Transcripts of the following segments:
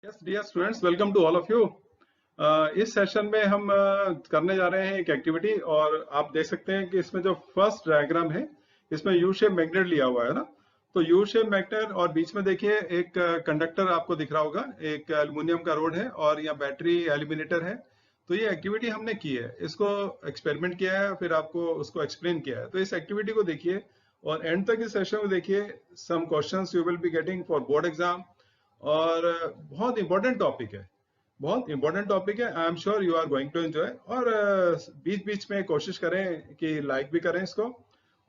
Yes dear students, welcome to all of you. इस session में हम करने जा रहे हैं एक एक्टिविटी। और आप देख सकते हैं कि इसमें जो फर्स्ट डायग्राम है इसमें यू शेप मैग्नेट लिया हुआ है ना। तो यू शेप मैग्नेट और बीच में देखिए एक कंडक्टर आपको दिख रहा होगा, एक एल्युमिनियम का रोड है और यहाँ बैटरी एलिमिनेटर है। तो ये एक्टिविटी हमने की है, इसको एक्सपेरिमेंट किया है, फिर आपको उसको एक्सप्लेन किया है। तो इस एक्टिविटी को देखिए और एंड तक इस सेशन में देखिए। Some questions you will be getting for board exam. और बहुत इंपॉर्टेंट टॉपिक है, बहुत इंपॉर्टेंट टॉपिक है। I am sure you are going to enjoy. और बीच बीच में कोशिश करें कि लाइक भी करें इसको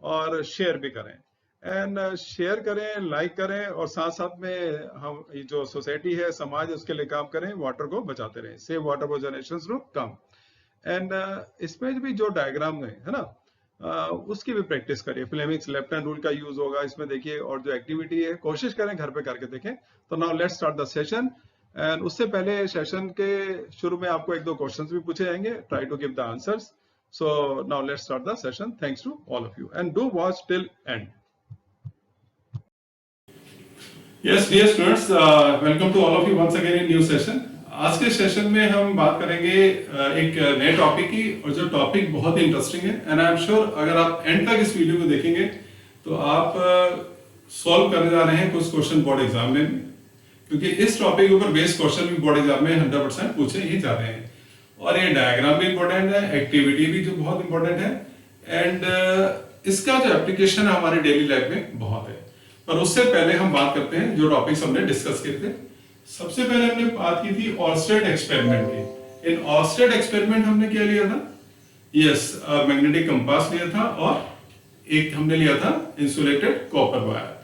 और शेयर भी करें। एंड शेयर करें, लाइक करें और साथ साथ में हम ये जो सोसाइटी है, समाज, उसके लिए काम करें, वाटर को बचाते रहें। Save water for generations to come. And इसमें भी जो डायग्राम है ना, उसकी भी प्रैक्टिस करिए। फ्लेमिंग्स लेफ्ट हैंड रूल का यूज होगा इसमें देखिए। और जो एक्टिविटी है कोशिश करें घर पे करके देखें। तो now let's start the session. And उससे पहले सेशन के शुरू में आपको एक दो क्वेश्चंस भी पूछे जाएंगे, try to give the answers. So now let's start the session. Thanks to all of you and do watch till end. Yes dear students, welcome to all of you once again in new session. आज के session में हम बात करेंगे एक नए topic की, और जो टॉपिक बहुत ही इंटरेस्टिंग है। एंड आई एम श्योर अगर आप एंड तक इस वीडियो को देखेंगे तो आप सॉल्व करने जा रहे हैं कुछ क्वेश्चन बोर्ड एग्जाम में, क्योंकि इस टॉपिक के ऊपर बेस्ड क्वेश्चन भी बोर्ड एग्जाम में 100% पूछे ही जा रहे हैं। और ये डायग्राम भी इंपॉर्टेंट है, एक्टिविटी भी जो बहुत इंपॉर्टेंट है, एंड इसका जो एप्लीकेशन है हमारे डेली लाइफ में बहुत है। पर उससे पहले हम बात करते हैं जो टॉपिक्स हमने डिस्कस किए थे। सबसे पहले हमने बात की थी ऑर्स्टेड एक्सपेरिमेंट की। इन ऑर्स्टेड एक्सपेरिमेंट हमने क्या लिया था? यस, मैग्नेटिक कंपास लिया था और एक हमने लिया था insulated copper wire.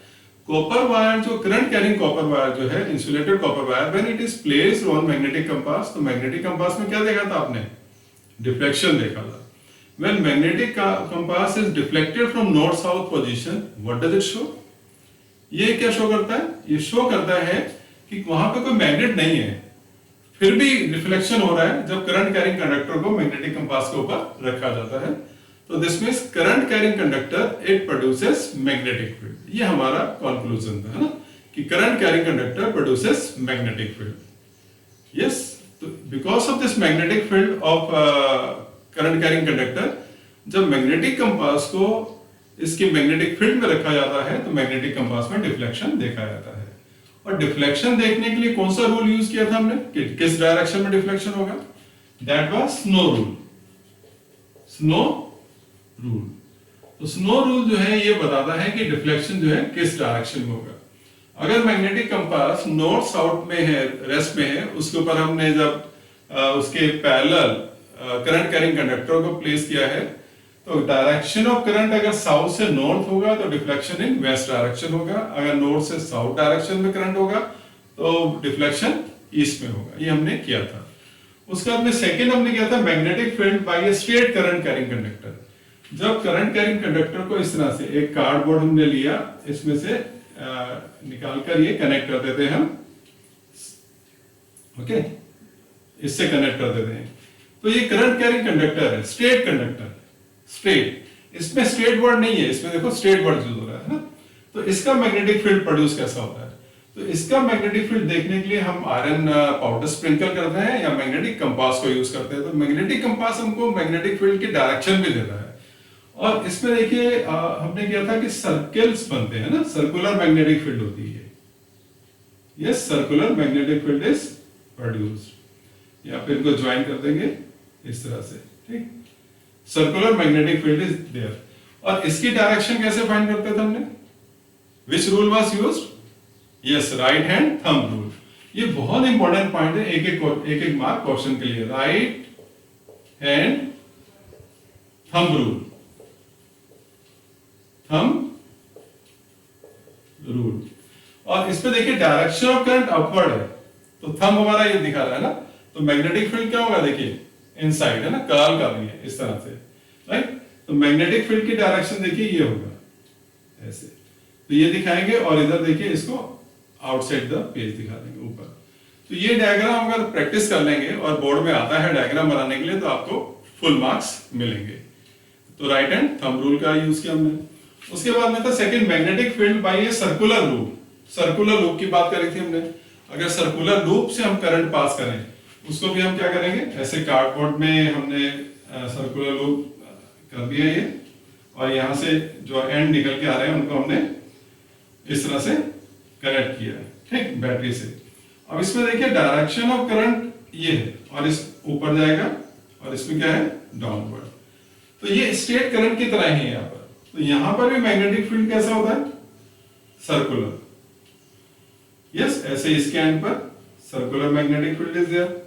Copper wire जो करंट कैरिंग कॉपर वायर जो है, insulated copper wire, when it is placed on magnetic compass, तो मैग्नेटिक कंपास में क्या देखा था आपने? डिफ्लेक्शन देखा था। When magnetic compass is deflected from north south position, what does it show? ये क्या शो करता है? ये शो करता है कि वहां पे कोई मैग्नेट नहीं है, फिर भी रिफ्लेक्शन हो रहा है जब करंट कैरिंग कंडक्टर को मैग्नेटिक कंपास के ऊपर रखा जाता है। तो this means current carrying conductor it produces magnetic field. ये हमारा कंक्लूजन था, है ना, कि current carrying conductor produces magnetic field. Yes, तो because of this magnetic field of current carrying conductor, जब मैग्नेटिक कंपास को इसकी मैग्नेटिक फील्ड में रखा जाता है तो मैग्नेटिक कंपास में डिफ्लेक्शन देखा जाता है। और डिफ्लेक्शन देखने के लिए कौन सा रूल यूज किया था हमने कि किस डायरेक्शन में डिफ्लेक्शन होगा? That was snow rule. Snow rule, तो स्नो रूल जो है ये बताता है कि डिफ्लेक्शन जो है किस डायरेक्शन में होगा। अगर मैग्नेटिक कंपास नॉर्थ साउथ में है, रेस्ट में है, उसके ऊपर हमने जब उसके पैरेलल करंट कैरिंग कंडक्टर को प्लेस किया है, तो डायरेक्शन ऑफ करंट अगर साउथ से नॉर्थ होगा तो डिफ्लेक्शन इन वेस्ट डायरेक्शन होगा। अगर नॉर्थ से साउथ डायरेक्शन में करंट होगा तो डिफ्लेक्शन ईस्ट में होगा। ये हमने किया था। उसके बाद में सेकंड हमने किया था magnetic field by a straight current carrying conductor. जब करंट कैरिंग कंडक्टर को इस तरह से एक कार्डबोर्ड हमने लिया, इसमें से निकाल कर ये कनेक्ट कर देते हैं हम, ओके, इससे कनेक्ट कर देते हैं। तो ये करंट कैरिंग कंडक्टर है, स्ट्रेट कंडक्टर, स्ट्रेट, इसमें स्ट्रेट वर्ड नहीं है, इसमें देखो स्ट्रेट वर्ड यूज हो रहा है ना। तो इसका मैग्नेटिक फील्ड प्रोड्यूस कैसा होता है? तो इसका मैग्नेटिक फील्ड देखने के लिए हम आयरन पाउडर स्प्रिंकल करते हैं या मैग्नेटिक कंपास को यूज करते हैं। तो मैग्नेटिक कंपास हमको मैग्नेटिक फील्ड की डायरेक्शन भी देता है। और इसमें देखिए हमने किया था कि सर्कल्स बनते हैं ना, सर्कुलर मैग्नेटिक फील्ड होती है। Yes, circular magnetic field is produced. या फिर इनको ज्वाइन कर देंगे इस तरह से, ठीक। Circular magnetic field is there. और इसकी डायरेक्शन कैसे फाइंड करते थे हमने? Which rule was used? Yes, right hand thumb rule. ये बहुत इंपॉर्टेंट पॉइंट है, एक एक मार्क क्वेश्चन के लिए। Right hand thumb rule, thumb rule. और इस पे देखिए डायरेक्शन ऑफ करंट अपवर्ड है, तो थंब हमारा ये दिखा रहा है ना। तो मैग्नेटिक फील्ड क्या होगा? देखिए इनसाइड है ना, कर्ल कर रही है इस तरह से, राइट। तो मैग्नेटिक फील्ड की डायरेक्शन देखिए ये होगा ऐसे, तो ये दिखाएंगे। और इधर देखिए इसको आउटसाइड द पेज दिखा देंगे ऊपर। तो ये डायग्राम अगर प्रैक्टिस कर लेंगे और बोर्ड में आता है डायग्राम बनाने के लिए, तो आपको फुल मार्क्स मिलेंगे। तो राइट हैंड थंब रूल का यूज किया हमने। उसके बाद में था second magnetic field by a circular loop. Circular loop की बात करी थी हमने। अगर सर्कुलर लूप से हम करंट पास करें उसको भी हम क्या करेंगे, ऐसे कार्डबोर्ड में हमने सर्कुलर लूप कर दिया ये, और यहाँ से जो एंड निकल के आ रहे हैं उनको हमने इस तरह से कनेक्ट किया है, ठीक, बैटरी से। अब इसमें देखिए डायरेक्शन ऑफ करंट ये है, और इस ऊपर जाएगा, और इसमें क्या है, डाउनवर्ड। तो ये स्ट्रेट करंट की तरह ही है यहाँ पर। तो यहाँ पर भी मैग्नेटिक फील्ड कैसा होता है, सर्कुलर। यस, ऐसे इसके एंड पर circular magnetic field is there.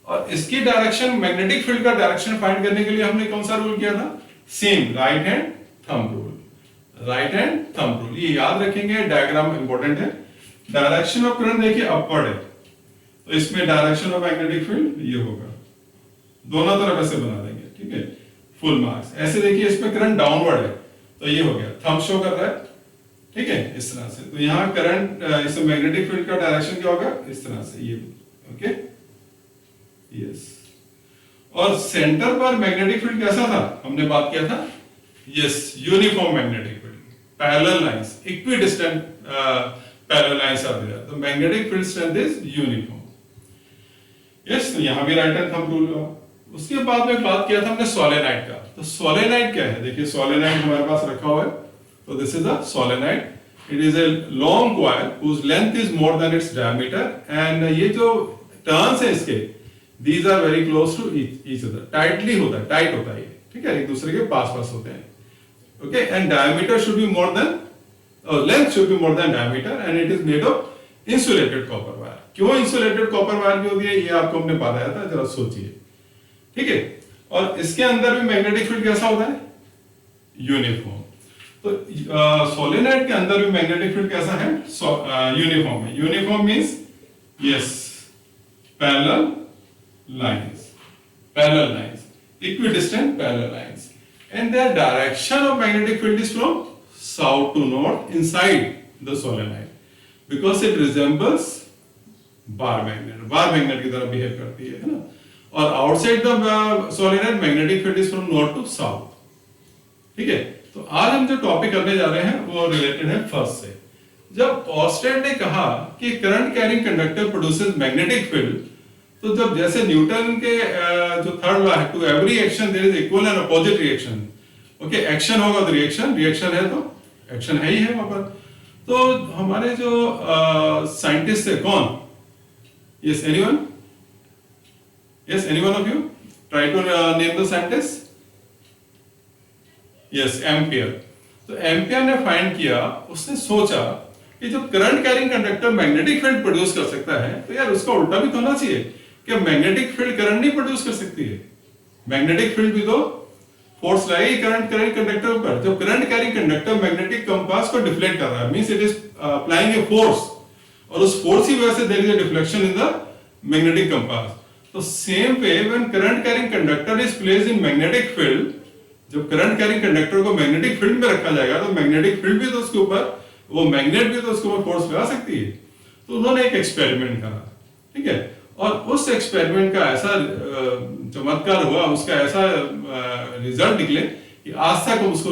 और इसकी डायरेक्शन, मैग्नेटिक फील्ड का डायरेक्शन फाइंड करने के लिए हमने कौन सा रूल किया था, same right hand thumb rule. Right hand thumb rule ये याद रखेंगे, डायग्राम इंपॉर्टेंट है। डायरेक्शन ऑफ करंट देखिए अपवर्ड है, तो इसमें डायरेक्शन ऑफ मैग्नेटिक फील्ड ये होगा, दोनों तरफ ऐसे बना देंगे, ठीक है, फुल मार्क्स। ऐसे देखिए इसमें करंट डाउनवर्ड है, तो ये हो गया, थंब शो कर रहा है, ठीक है, इस तरह से। तो यहाँ करंट, इसमें मैग्नेटिक फील्ड का डायरेक्शन क्या होगा, इस तरह से, ये, ओके, यस। और सेंटर पर मैग्नेटिक फील्ड कैसा था, हमने बात किया था, yes, uniform magnetic field, parallel lines, equidistant parallel lines are there, तो magnetic field strength is uniform. Yes, तो यहाँ भी राइट हैंड थंब रूल हुआ। उसके बाद में बात किया था हमने सोलेनॉइड का। तो सोलेनॉइड क्या है, देखिए सोलेनॉइड हमारे पास रखा हुआ है, तो this is a solenoid. It is a long coil whose length is more than its diameter, and ये जो टर्न्स है इसके, these are very close to each other, tightly होता है, टाइट होता है ये, ठीक है, एक दूसरे के पास होते हैं, okay. And diameter should be more than, length should be more than diameter, and it is made of insulated copper wire. क्यों इंसुलेटेड कॉपर वायर की होती है, ये आपको हमने बताया था, जरा सोचिए, ठीक है। और इसके अंदर भी मैग्नेटिक फील्ड कैसा होता है, यूनिफॉर्म। तो सोलेनॉइड के अंदर भी मैग्नेटिक फील्ड कैसा है, यूनिफॉर्म है। Uniform means, yes, parallel lines, equidistant parallel lines, and their direction of magnetic field is from south to north inside the solenoid, because it resembles bar magnet की तरह behave करती है ना। और outside the solenoid magnetic field is from north to south, ठीक है। तो आज हम जो टॉपिक करने जा रहे हैं वो रिलेटेड है फर्स्ट से। जब ऑस्टेड ने कहा कि current carrying conductor produces magnetic field, तो जब जैसे न्यूटन के जो थर्ड लॉ है, to every action there is equal and opposite reaction, okay, action होगा तो रिएक्शन है तो एक्शन है ही है वहां पर। तो हमारे जो साइंटिस्ट है कौन, yes anyone, yes anyone of you try to name the scientist, yes Ampere. तो एम्पियर ने फाइंड किया, उसने सोचा कि जब current carrying conductor magnetic field produce कर सकता है, तो यार उसका उल्टा भी तो होना चाहिए कि मैग्नेटिक फील्ड करंट नहीं प्रोड्यूस कर सकती है। मैग्नेटिक फील्ड भी तो फोर्स लाएगी करंट कैरिंग कंडक्टर पर। जब current carrying conductor magnetic compass को डिफ्लेक्ट कर रहा है, means it is applying a force, और उस फोर्स की वजह से there is a deflection in the magnetic compass. तो same way when current carrying conductor is placed in magnetic field, जब करंट कैरिंग कंडक्टर को मैग्नेटिक फील्ड में रखा जाएगा तो मैग्नेटिक फील्ड भी तो उसके ऊपर, वो मैग्नेट भी तो उसके ऊपर फोर्स लगा सकती है। तो उन्होंने एक एक्सपेरिमेंट करा, ठीक है, और उस एक्सपेरिमेंट का ऐसा चमत्कार हुआ, उसका ऐसा रिजल्ट निकले कि आज तक हम उसको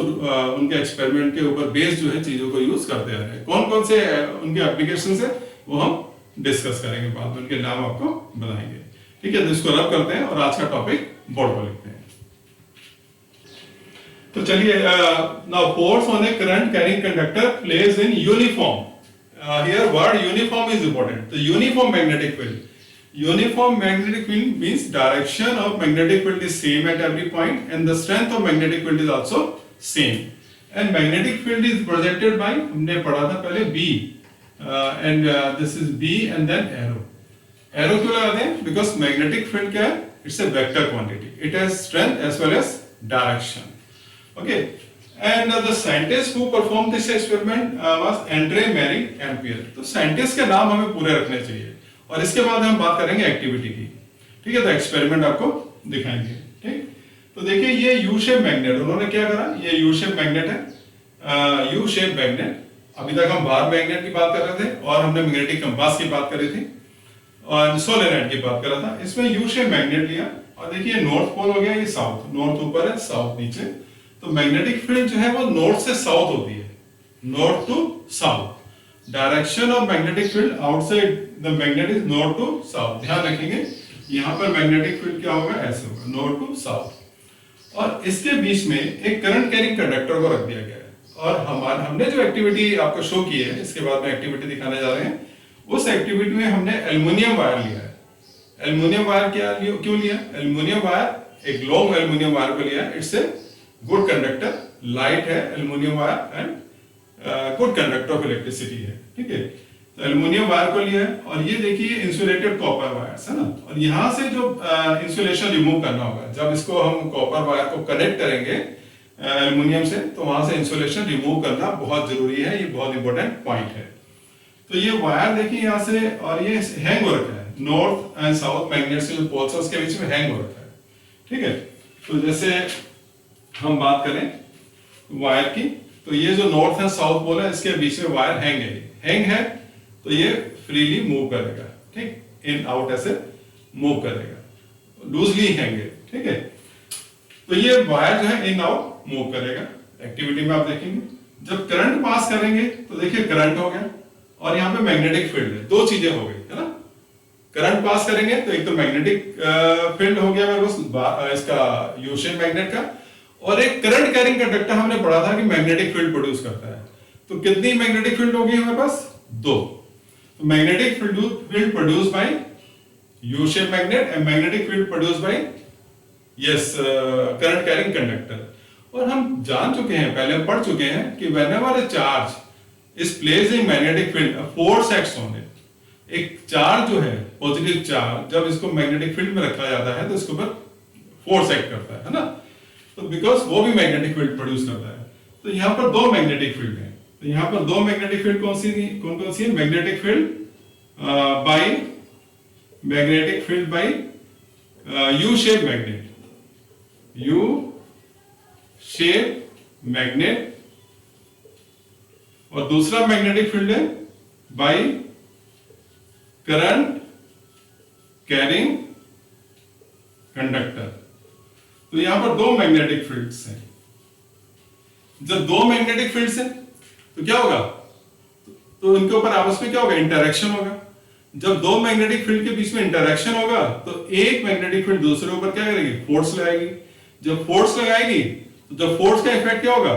उनके एक्सपेरिमेंट के ऊपर बेस्ड जो है चीजों को यूज करते आ रहे हैं। कौन कौन से उनके एप्लीकेशन है वो हम डिस्कस करेंगे बाद में, उनके नाम आपको बताएंगे, ठीक है। तो इसको रब करते हैं और आज का टॉपिक बोर्ड पर लिखते हैं। तो चलिए, now force on a current carrying conductor place in uniform. Here word uniform is important. तो uniform magnetic field, uniform magnetic field means direction of magnetic field is same at every point and the strength of magnetic field is also same, and magnetic field is projected by, हमने पढ़ा था पहले B, and this is B and then arrow क्यों लगाते हैं, because magnetic field क्या है, it's a vector quantity, it has strength as well as direction, okay. And the scientist who performed this experiment was Andre Marie Ampere। तो scientist के नाम हमें पूरे रखने चाहिए, और इसके बाद हम बात करेंगे एक्टिविटी की, ठीक है। तो एक्सपेरिमेंट आपको दिखाएंगे, ठीक। तो देखिए ये यू शेप मैग्नेट, उन्होंने क्या करा, ये यू शेप मैग्नेट है, यू शेप मैग्नेट। अभी तक हम बार मैग्नेट की बात कर रहे थे और हमने मैग्नेटिक कंपास की बात करी थी और सोलेनॉइड की बात कर रहा था। इसमें यू शेप मैग्नेट लिया और देखिए नॉर्थ पोल हो गया, ये साउथ, नॉर्थ ऊपर है साउथ नीचे। तो मैग्नेटिक फील्ड जो है वो नॉर्थ से साउथ होती है, north to south. Direction of magnetic field outside the magnet is north to south. ध्यान रखेंगे यहाँ पर मैग्नेटिक फील्ड क्या होगा, ऐसे होगा, नॉर्थ टू साउथ। और इसके बीच में एक करंट कैरिंग कंडक्टर को रख दिया गया है। और हमने जो एक्टिविटी आपको शो की है, इसके बाद में एक्टिविटी दिखाने जा रहे हैं, उस एक्टिविटी में हमने एल्युमिनियम वायर लिया है। एल्युमिनियम वायर क्यों लिया? एल्युमिनियम वायर, एक लॉन्ग एल्युमिनियम वायर को लिया। It's a good conductor, light है aluminium wire and good conductor of electricity है। ठीक है, तो एल्युमिनियम वायर को लिया है। और ये देखिए इंसुलेटेड कॉपर वायर्स है ना। और यहाँ से जो इंसुलेशन रिमूव करना होगा, जब इसको हम कॉपर वायर को कनेक्ट करेंगे एल्युमिनियम से, तो वहां से इंसुलेशन रिमूव करना बहुत जरूरी है। ये बहुत इंपॉर्टेंट पॉइंट है। तो ये वायर देखिए यहाँ से, और ये हैंग हो रखा है नॉर्थ एंड साउथ मैग्नेट से, जो पोल्स है उसके बीच में हैंग हो रखा है। ठीक है, तो जैसे हम बात करें वायर की, तो ये जो नॉर्थ एंड साउथ पोल है, इसके बीच में वायर हैंग है, तो ये फ्रीली मूव करेगा। ठीक, इन आउट ऐसे मूव करेगा, लूजली हैंग है। ठीक है, तो ये वायर जो है इन आउट मूव करेगा। एक्टिविटी में आप देखेंगे जब करंट पास करेंगे तो देखिए करंट हो गया, और यहाँ पे मैग्नेटिक फील्ड है। दो चीजें हो गई है ना, करंट पास करेंगे तो एक तो मैग्नेटिक फील्ड हो गया मेरे पास इसका यू शेप मैग्नेट का, और एक करंट कैरिंग कंडक्टर हमने पढ़ा था कि मैग्नेटिक फील्ड प्रोड्यूस करता है। तो कितनी मैग्नेटिक फील्ड होगी हमारे पास? दो। तो magnetic field produce by U shape magnet and magnetic field produce by current carrying conductor. और हम जान चुके हैं, पहले हम पढ़ चुके हैं कि whenever a charge is placed in magnetic field force acts on it. एक चार्ज जो है, पॉजिटिव चार्ज, जब इसको मैग्नेटिक फील्ड में रखा जाता है तो इसके ऊपर फोर्स एक्ट करता है ना। तो बिकॉज वो भी मैग्नेटिक फील्ड प्रोड्यूस करता है। तो यहाँ पर दो मैग्नेटिक फील्ड है। तो यहाँ पर दो मैग्नेटिक फील्ड कौन कौन सी है? Magnetic field by U shape magnet, U shape magnet, और दूसरा मैग्नेटिक फील्ड है बाय करंट कैरिंग कंडक्टर। तो यहां पर दो मैग्नेटिक फील्ड्स हैं। जब दो मैग्नेटिक फील्ड्स हैं तो क्या होगा? तो इनके ऊपर आपस में क्या होगा? इंटरेक्शन होगा। जब दो मैग्नेटिक फील्ड के बीच में इंटरेक्शन होगा तो एक मैग्नेटिक फील्ड दूसरे ऊपर क्या करेगी? फोर्स लगाएगी। जब फोर्स लगाएगी तो जब फोर्स का इफेक्ट क्या होगा?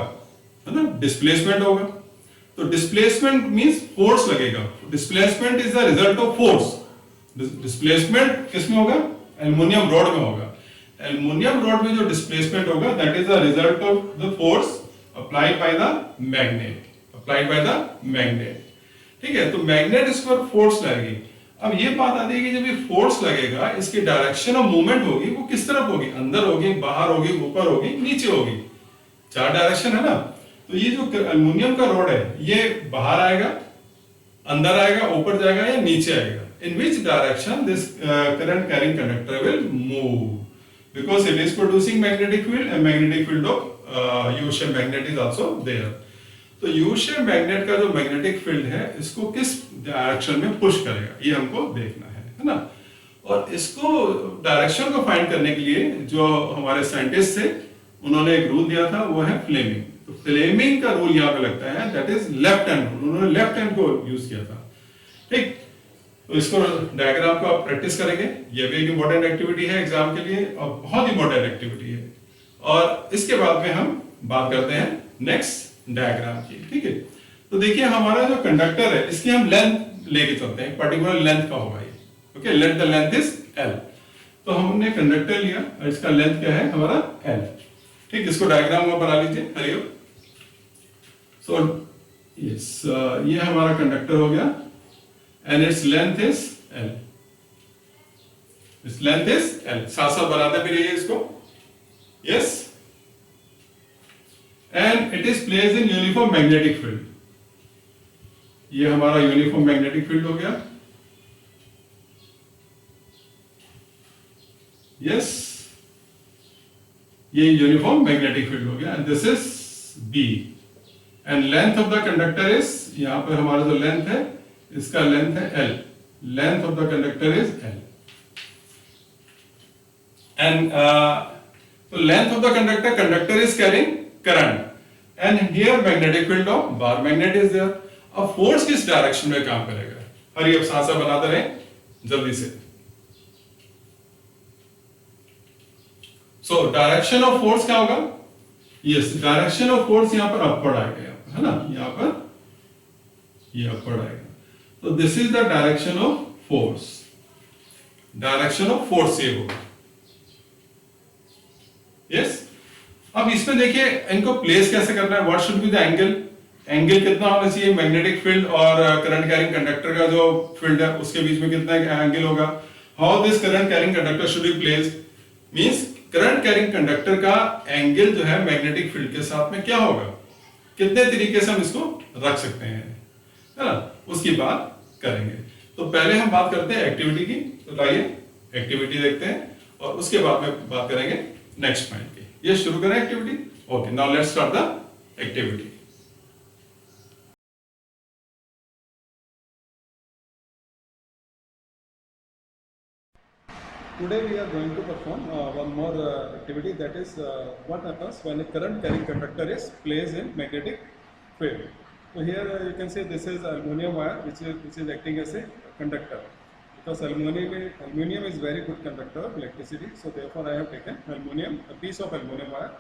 है ना, डिस्प्लेसमेंट होगा। तो डिस्प्लेसमेंट मींस फोर्स लगेगा। Displacement is the result of force. Displacement किसमें होगा? एल्युमिनियम रॉड में होगा। एल्युमिनियम रॉड में जो डिस्प्लेसमेंट होगा that is the result of the force applied by the magnet. ठीक है, तो मैग्नेट इस पर फोर्स लगेगी। अब ये बात आती है कि जब ये फोर्स लगेगा, इसकी डायरेक्शन ऑफ मूवमेंट होगी वो किस तरफ होगी? अंदर होगी, बाहर होगी, ऊपर होगी, नीचे होगी। चार डायरेक्शन है ना। तो ये जो एल्युमिनियम का रॉड है ये बाहर आएगा, अंदर आएगा, ऊपर जाएगा या नीचे आएगा? In which direction this current carrying conductor will move, because it is producing magnetic field and magnetic field of U shape magnet is also there. तो यू शेप मैग्नेट का जो मैग्नेटिक फील्ड है इसको किस डायरेक्शन में push करेगा, ये हमको देखना है ना। और इसको डायरेक्शन को फाइंड करने के लिए जो हमारे साइंटिस्ट थे उन्होंने एक रूल दिया था, वो है फ्लेमिंग। तो फ्लेमिंग का रूल यहाँ पे लगता है, that is left hand rule. उन्होंने लेफ्ट हैंड को यूज किया था। ठीक, तो इसको डायग्राम को आप प्रैक्टिस करेंगे। ये भी एक इंपॉर्टेंट एक्टिविटी है एग्जाम के लिए और बहुत इंपॉर्टेंट एक्टिविटी है। और इसके बाद में हम बात करते हैं नेक्स्ट डायग्राम की। ठीक है, तो देखिए हमारा जो कंडक्टर है इसकी हम लेंथ लेके चलते हैं, पर्टिकुलर लेंथ का होगा ये। Okay, let the length is L। तो हमने कंडक्टर लिया और इसका लेंथ क्या है? हमारा L। ठीक, इसको डायग्राम में बना लीजिए। हरिओ। सो यस, ये हमारा कंडक्टर हो गया and its length is L। Its length is L। साथ साथ बनाते भी रहिए इसको। Yes, and it is placed in uniform magnetic field. ये हमारा यूनिफॉर्म मैग्नेटिक फील्ड हो गया। यस, ये यूनिफॉर्म मैग्नेटिक फील्ड हो गया and this is B and length of the conductor is, यहां पर हमारा जो लेंथ है इसका लेंथ है L। Length of the conductor is L and तो length of the conductor is carrying current and here magnetic field of bar magnet is there। अब force किस डायरेक्शन में काम करेगा? हरी, अब सांसा बनाते रहे जल्दी से। सो डायरेक्शन ऑफ फोर्स क्या होगा? यस, डायरेक्शन ऑफ फोर्स यहां पर अपवर्ड आएगा, यहां पर, है ना, यहां पर ये अपवर्ड आएगा। तो this is the direction of force. Direction of force ये होगा। यस, अब इसमें देखिए इनको प्लेस कैसे करना है। What should be the angle? Angle कितना होना चाहिए मैग्नेटिक फील्ड और करंट कैरिंग कंडक्टर का जो फील्ड है उसके बीच में कितना एंगल होगा? How this current carrying conductor should be placed? Means current carrying conductor का एंगल जो है मैग्नेटिक फील्ड के साथ में क्या होगा, कितने तरीके से हम इसको रख सकते हैं, है ना, उसकी बात करेंगे। तो पहले हम बात करते हैं एक्टिविटी की। तो लाइए एक्टिविटी देखते हैं और उसके बाद में बात करेंगे नेक्स्ट पॉइंट की। ये शुरू करें activity. Okay, now let's start the activity. Today we are going to perform one more activity, that is what happens when a current carrying conductor is placed in magnetic field. So here you can see this is aluminum wire which is acting as a conductor, because aluminum is very good conductor of electricity. So therefore I have taken a piece of aluminum wire.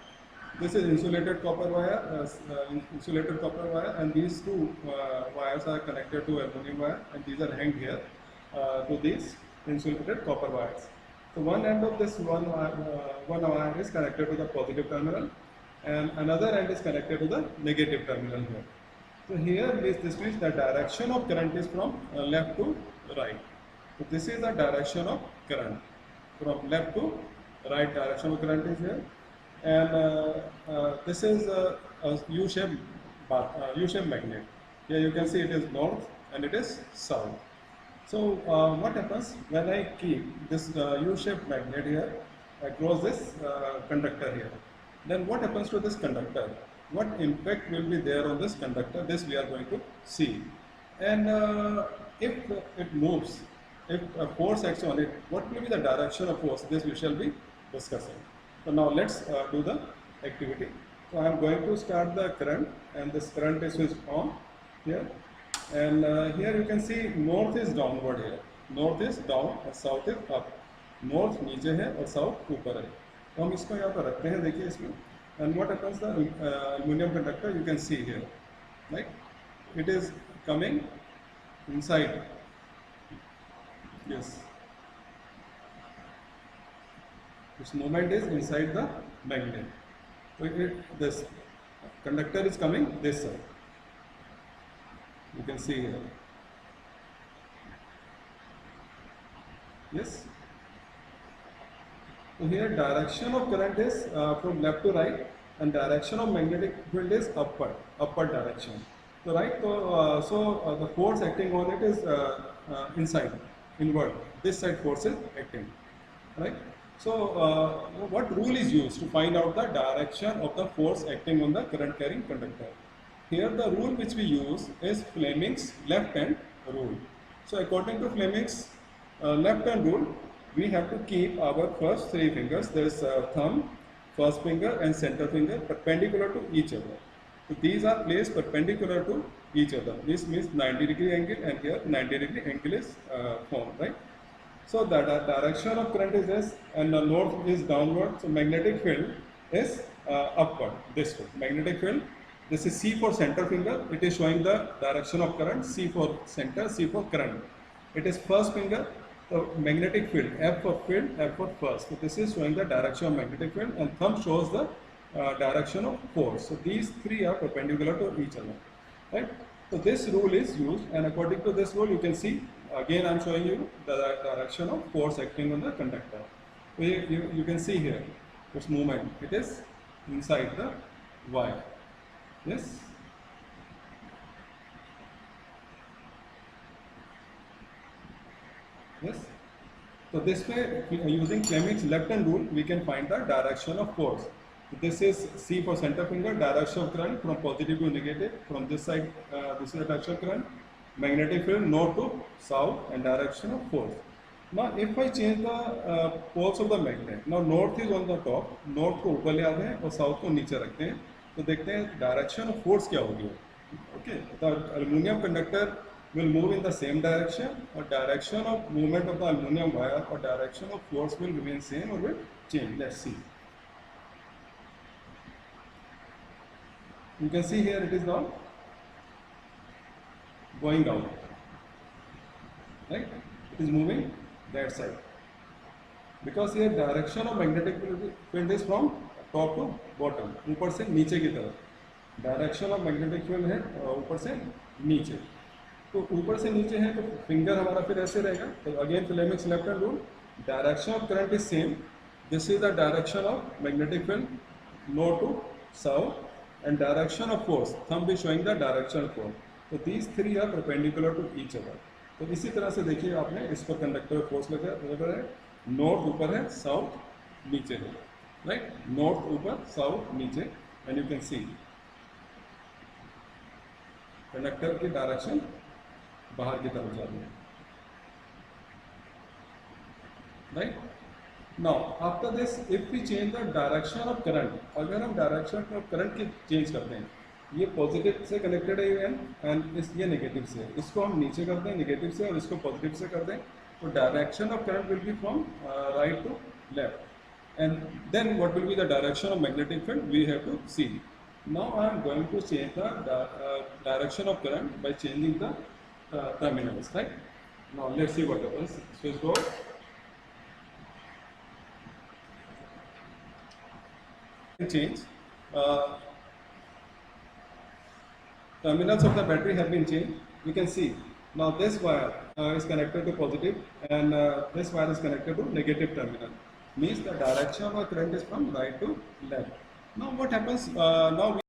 This is insulated copper wire, and these two wires are connected to aluminum wire, and these are hanged here to these insulated copper wires. So one end of this one wire is connected to the positive terminal, and another end is connected to the negative terminal here. So here this means the direction of current is from left to right. So this is the direction of current from left to right. Direction of current is here, and this is a U-shaped magnet. Here you can see it is north and it is south. So what happens when I keep this U-shaped magnet here across this conductor here? Then what happens to this conductor? What impact will be there on this conductor? This we are going to see. And if it moves, if a force acts on it, what will be the direction of force? This we shall be discussing. So now let's do the activity. So I am going to start the current, and this current is switched on here. And here you can see north is downward here. North is down और south is up. North नीचे है और south ऊपर है. तो हम इसको यहाँ पर रखते हैं, देखिए इसमें. And what happens, the aluminum conductor you can see here, like it is coming inside. Yes. This movement is inside the magnet. So this conductor is coming this side. You can see here. Yes. So here direction of current is from left to right, and direction of magnetic field is upward direction. So right. So the force acting on it is inward. This side force is acting. Right. So what rule is used to find out the direction of the force acting on the current carrying conductor? Here the rule which we use is Fleming's left hand rule. So according to Fleming's left hand rule, we have to keep our first three fingers, there is thumb, first finger and center finger, perpendicular to each other. So these are placed perpendicular to each other. This means 90-degree angle, and here 90-degree angle is formed, right? So the direction of current is this, and the north is downward. So magnetic field is upward, this way. Magnetic field. This is C for center finger. It is showing the direction of current. C for center, C for current. It is first finger. The magnetic field, F for first. So this is showing the direction of magnetic field, and thumb shows the direction of force. So these three are perpendicular to each other, right? So this rule is used, and according to this rule, you can see again I am showing you the direction of force acting on the conductor. So you can see here this movement. It is inside the wire. Yes. Yes. So this way, using Fleming's left hand rule, we can find the direction of force. So this is C for center finger, direction of current from positive to negative. From this side, this is the direction of current. Magnetic field north to south, and direction of force. Now, if I change the poles of the magnet, now north is on the top, north को ऊपर ले आते हैं और south को नीचे रखते हैं, तो देखते हैं direction of force क्या होगी. Okay, the aluminum conductor will move in the same direction, or direction of movement of the aluminum wire or direction of force will remain same or will change. Let's see. You can see here it is now going out, right? It is moving that side because here direction of magnetic field is from top to bottom, ऊपर से नीचे की तरफ direction of magnetic field है ऊपर से नीचे। तो ऊपर से नीचे है तो फिंगर हमारा फिर ऐसे रहेगा। तो again Fleming's left hand rule, direction of current is same, this is the direction of magnetic field north to south and direction of force thumb is showing the direction of force. तो these three are perpendicular to each other. तो इसी तरह से देखिए आपने इस पर conductor force लग रहा है, नॉर्थ ऊपर है साउथ नीचे है, राइट, नॉर्थ ऊपर साउथ नीचे and you can see conductor की डायरेक्शन बाहर की तरफ जा रही है, right. Now after this if we change the direction of current, अगर हम डायरेक्शन ऑफ करंट की चेंज करते हैं, ये पॉजिटिव से कनेक्टेड है एंड ये नेगेटिव से है, इसको हम नीचे करते हैं नेगेटिव से और इसको पॉजिटिव से करते हैं, तो direction of current will be from right to left and then what will be the direction of magnetic field we have to see. Now I am going to change the direction of current by changing the terminals, right? Now let's see what happens. Switch board. Change. Terminals of the battery have been changed. You can see now this wire is connected to positive and this wire is connected to negative terminal. Means the direction of the current is from right to left. Now what happens? Now we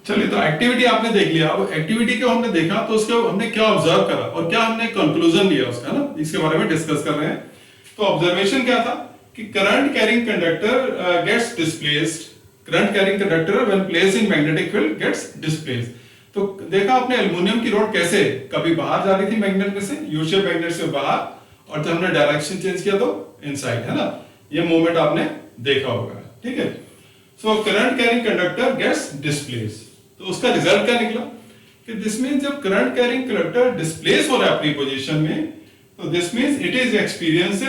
चलिए, तो activity आपने देख लिया। अब activity को हमने देखा तो उसके हमने क्या ऑब्जर्व करा और क्या हमने कंक्लूजन लिया उसका ना, इसके बारे में डिस्कस कर रहे हैं। तो ऑब्जर्वेशन क्या था कि current carrying conductor gets displaced, current carrying conductor when placed in magnetic field gets displaced. तो देखा आपने एल्युमिनियम की रॉड कैसे कभी बाहर जा रही थी मैग्नेट में से, यू शेप मैग्नेट से बाहर, और जब हमने डायरेक्शन चेंज किया तो इनसाइड, है ना, ये मूवमेंट आपने देखा होगा, ठीक है। So current carrying conductor gets displaced, तो उसका रिजल्ट क्या निकला कि दिस मींस जब करंट कैरिंग कंडक्टर डिस्प्लेस हो रहा है अपनी पोजीशन में, तो this means it is experiencing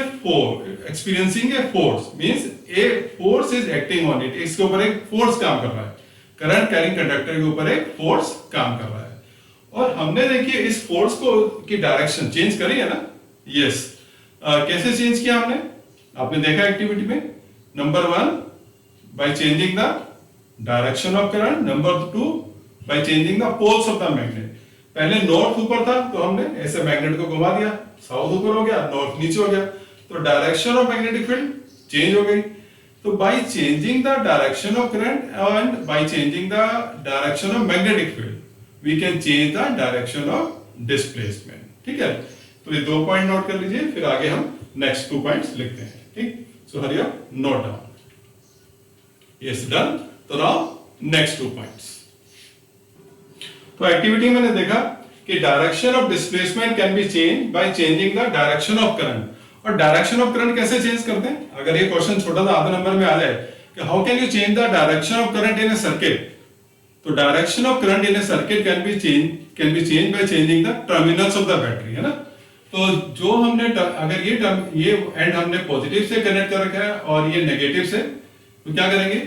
a force, means a force is acting on it, इसके ऊपर एक फोर्स काम कर रहा है, करंट कैरिंग कंडक्टर के ऊपर एक फोर्स काम कर रहा है। और हमने देखिए इस फोर्स को की डायरेक्शन चेंज करी है ना, यस। कैसे चेंज किया हमने, आपने देखा एक्टिविटी में, number 1 by changing the direction of current, number 2 by changing the poles of the magnet. पहले नॉर्थ ऊपर था तो हमने ऐसे मैग्नेट को घुमा दिया, साउथ ऊपर हो गया, नॉर्थ नीचे हो गया, तो direction of magnetic field change हो गई। तो by changing the direction of current and by changing the direction of magnetic field we can change the direction of displacement, ठीक है। तो ये 2 पॉइंट नोट कर लीजिए, फिर आगे हम नेक्स्ट 2 पॉइंट्स लिखते हैं, ठीक। So hurry up, note down, yes, done. तो नाउ नेक्स्ट 2 पॉइंट्स। तो एक्टिविटी में मैंने देखा कि direction of displacement can be change by changing the direction of current. और डायरेक्शन ऑफ करंट कैसे चेंज करते हैं, अगर ये क्वेश्चन छोटा सा आधे नंबर में आ जाए कि how can you change the direction of current in a circuit, तो direction of current in a circuit can be change by changing the terminals of the battery, है ना। तो जो हमने अगर ये एंड हमने पॉजिटिव से कनेक्ट कर रखा है और ये नेगेटिव से, तो क्या करेंगे,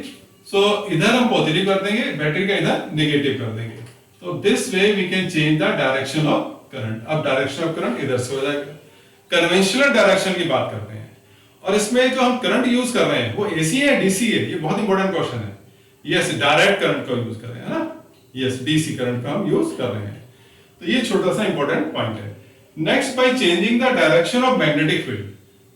सो इधर हम पॉजिटिव कर देंगे, बैटरी का इधर नेगेटिव कर देंगे। तो this way we can change the direction of current. अब डायरेक्शन ऑफ करंट इधर से हो जाएगा। कन्वेंशनल डायरेक्शन की बात करते हैं, और इसमें जो हम करंट यूज कर रहे हैं वो एसी है डीसी है, ये बहुत इंपॉर्टेंट क्वेश्चन है। यस, डायरेक्ट करंट को यूज कर रहे हैं, है ना, यस, डीसी करंट का हम यूज कर रहे हैं। तो ये छोटा सा इंपॉर्टेंट पॉइंट है। Next, bye changing the direction of magnetic field,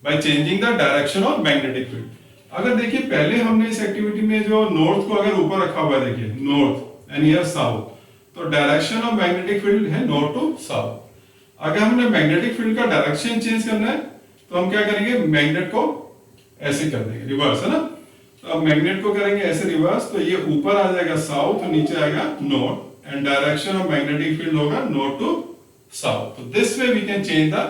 bye changing the direction of magnetic field. अगर देखिए पहले हमने इस एक्टिविटी में जो नॉर्थ को अगर ऊपर रखा हुआ है, देखिए नॉर्थ एंड हियर साउथ, तो डायरेक्शन ऑफ मैग्नेटिक फील्ड है नॉर्थ टू साउथ। अगर हमने मैग्नेटिक फील्ड का डायरेक्शन चेंज करना है तो हम क्या करेंगे, मैग्नेट को ऐसे कर देंगे, रिवर्स, है ना। तो अब मैग्नेट को करेंगे ऐसे रिवर्स, तो ये ऊपर आ जाएगा साउथ और नीचे आएगा north, and direction of magnetic field होगा नॉर्थ टू साउथ। तो this way we can change the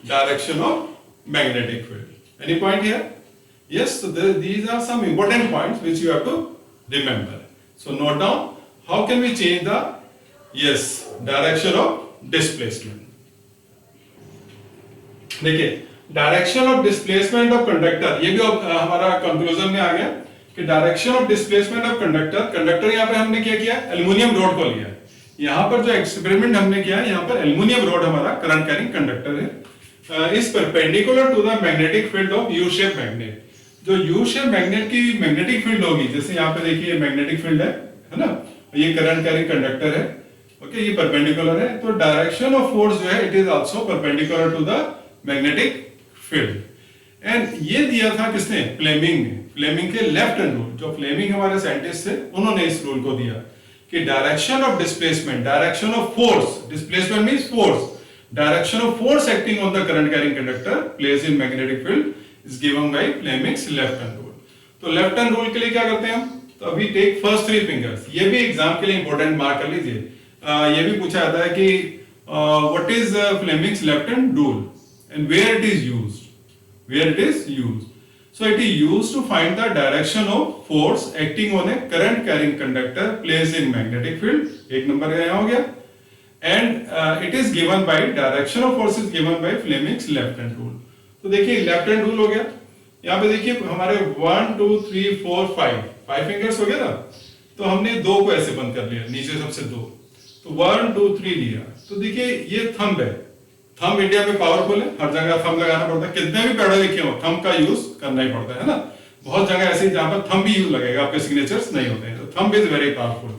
direction of magnetic field. Any point here? Yes, so these are some important points which you have to remember. So note down, how can we change the, yes, direction of displacement. देखिए, direction of displacement of conductor, ये भी हमारा conclusion में आ गया कि direction of displacement of conductor यहाँ पे हमने क्या किया, एल्युमिनियम रॉड को लिया। यहाँ पर जो एक्सपेरिमेंट हमने किया है, यहाँ पर एल्युमिनियम रॉड हमारा करंट कैरिंग कंडक्टर है, इस perpendicular to the magnetic field of U shape magnet. जो यू शेप मैग्नेट की मैग्नेटिक फील्ड होगी, जैसे यहाँ पे देखिए मैग्नेटिक फील्ड है ना, ये करंट कैरिंग कंडक्टर है, ओके, ये परपेंडिकुलर है, तो डायरेक्शन ऑफ फोर्स जो है it is also perpendicular to the magnetic field. And ये दिया था किसने, फ्लेमिंग ने, फ्लेमिंग के लेफ्ट हैंड रूल, जो फ्लेमिंग हमारे साइंटिस्ट थे उन्होंने इस रूल को दिया कि direction of displacement, direction of force, displacement means force, direction of force acting on the current carrying conductor placed in magnetic field is given by Fleming's left hand rule. तो left hand rule के लिए क्या करते हैं हम, तो अभी take first 3 fingers, ये भी एग्जाम के लिए इंपॉर्टेंट मार्क कर लीजिए। ये भी पूछा जाता है कि what is Fleming's left hand rule and where it is used, where it is used. So it is used to find the direction of force acting on a current carrying conductor placed in magnetic field, एक number यहाँ हो गया, and it is given by direction of force is given by Fleming's left hand rule. तो देखिए left hand rule हो गया, यहाँ पे देखिए हमारे 1 2 3 4 5 फिंगर्स हो गया ना, तो हमने 2 को ऐसे बंद कर लिया, नीचे सबसे 2, तो 1 2 3 लिया। तो देखिए ये थंब है, थंब इंडिया में पावरफुल है, हर जगह थंब लगाना पड़ता है, कितने भी पढ़े लिखे हो थंब का यूज करना ही पड़ता है ना। बहुत जगह ऐसी जहां पर थंब भी यूज लगेगा, आपके सिग्नेचर्स नहीं होते हैं, तो thumb is very powerful.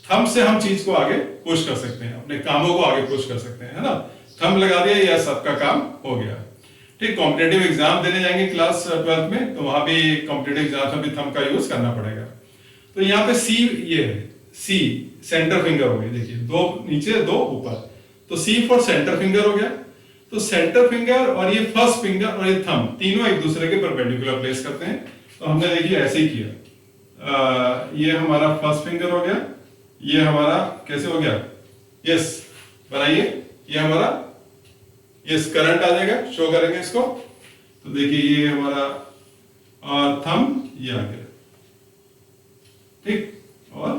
Thumb से हम चीज को आगे पुश कर सकते हैं, अपने कामों को आगे पुश कर सकते हैं, है ना। थंब लगा दिया, यह सबका काम हो गया, ठीक। कॉम्पिटिटिव एग्जाम देने जाएंगे क्लास 12 में, तो वहां भी कॉम्पिटिटिव एग्जाम में भी थंब का यूज करना पड़ेगा। तो यहाँ पे सी ये है, सी सेंटर फिंगर हो गई, देखिए दो नीचे दो ऊपर, तो सी फॉर सेंटर फिंगर हो गया। तो सेंटर फिंगर और ये फर्स्ट फिंगर और ये थंब तीनों एक दूसरे के परपेंडिकुलर प्लेस करते हैं। तो हमने देखिए ऐसे ही किया, ये हमारा फर्स्ट फिंगर हो गया, ये हमारा कैसे हो गया, यस बनाइए, ये हमारा यस करंट आ जाएगा, शो करेंगे इसको। तो देखिए ये हमारा थंब ये आ गया, ठीक, और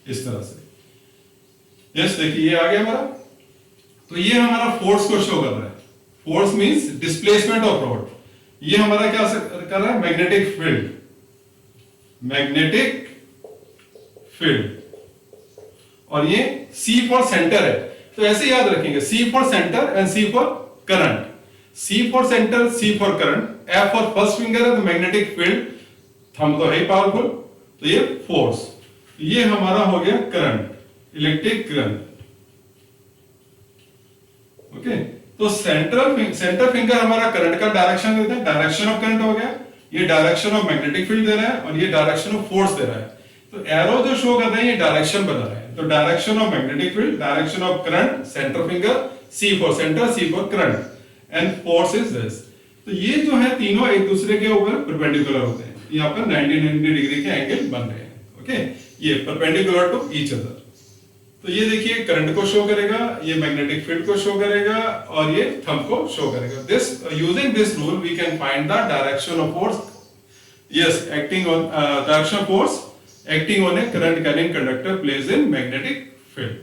इस तरह से यस देखिए ये आ गया हमारा। तो ये हमारा फोर्स को शो कर रहा है, force means displacement of rod. ये हमारा क्या कर रहा है, मैग्नेटिक फील्ड, मैग्नेटिक फील्ड, और ये C फॉर सेंटर है। तो ऐसे याद रखेंगे, C for centre and C for current, C for centre, C for current, F for first finger है तो मैग्नेटिक फील्ड, थंब तो है ही पावरफुल, तो ये फोर्स, ये हमारा हो गया करंट, इलेक्ट्रिक करंट। ओके, तो सेंटर फिंगर हमारा करंट का डायरेक्शन देता है, डायरेक्शन ऑफ करंट हो गया, ये डायरेक्शन ऑफ मैग्नेटिक फील्ड दे रहा है और ये डायरेक्शन ऑफ फोर्स दे रहा है। तो एरो जो शो कर रहे हैं ये डायरेक्शन बता रहे हैं। तो direction of magnetic field, direction of current, centre finger, C for centre, C for current and force is this. तो ये जो है तीनों एक दूसरे के ऊपर परपेंडिकुलर होते हैं, यहाँ पर 90 डिग्री के एंगल बन रहे हैं। ओके, ये परपेंडिकुलर टू ईच अदर। तो ये देखिए करंट को शो करेगा, ये मैग्नेटिक फील्ड को शो करेगा और ये थंब को शो करेगा। This using this rule we can find the direction of force, yes acting on direction of force acting on a current carrying conductor place in magnetic field.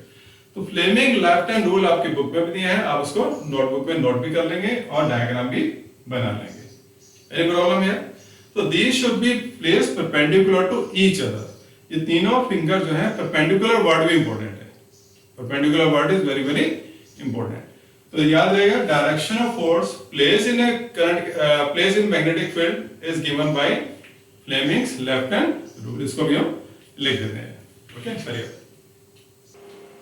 तो Fleming left hand rule आपकी book में भी दिया है, आप उसको notebook में note भी कर लेंगे और डायग्राम भी बना लेंगे। एनी प्रॉब्लम है? तो these should be placed perpendicular to each other. ये तीनों फिंगर जो है, परपेंडिकुलर वर्ड भी इंपॉर्टेंट है, perpendicular word is very very important. तो याद रहेगा, direction of force place in a current place in magnetic field is given by Fleming's left hand rule. इसको भी हम लिख देते हैं। ओके, चलिए।